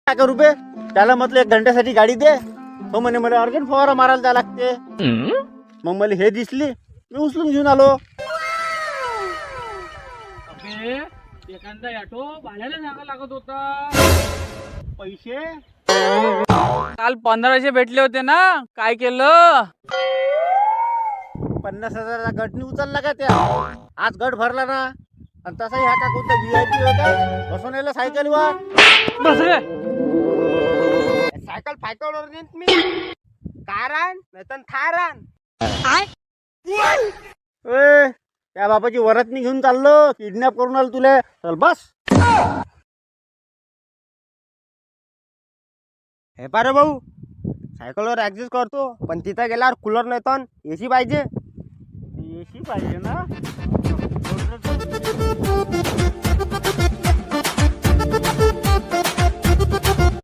काय करू बे? त्याला म्हटलं 1 घंट्यासाठी गाडी दे. हो म्हणे मला अर्जंट फवारा मारायला जायला लागते. मग मला हे दिसली, मी उचलून घेऊन आलो. एखादा ऑटो भाड्याला जागा लागत होता. पैसे काल 1500 भेटले होते ना, काय केलं? 50,000चा गटनी उचलला का त्या? आज गट भरला ना. आणि तसाही हा का कोणता VIP होता, बसून यायला सायकलवर. बस रे. सायकल फायकलवर नेत मी. कारान नाहीतर थारान. ए, त्या बाबाची वरातनी घेऊन चाललो, किडनॅप करून आलो तुला. चल बस. हे पारे भाऊ, सायकलवर ऍडजस्ट करतो, पण तिथं गेल्यावर कूलर नाही तर एसी पाहिजे. एसी पाहिजे ना.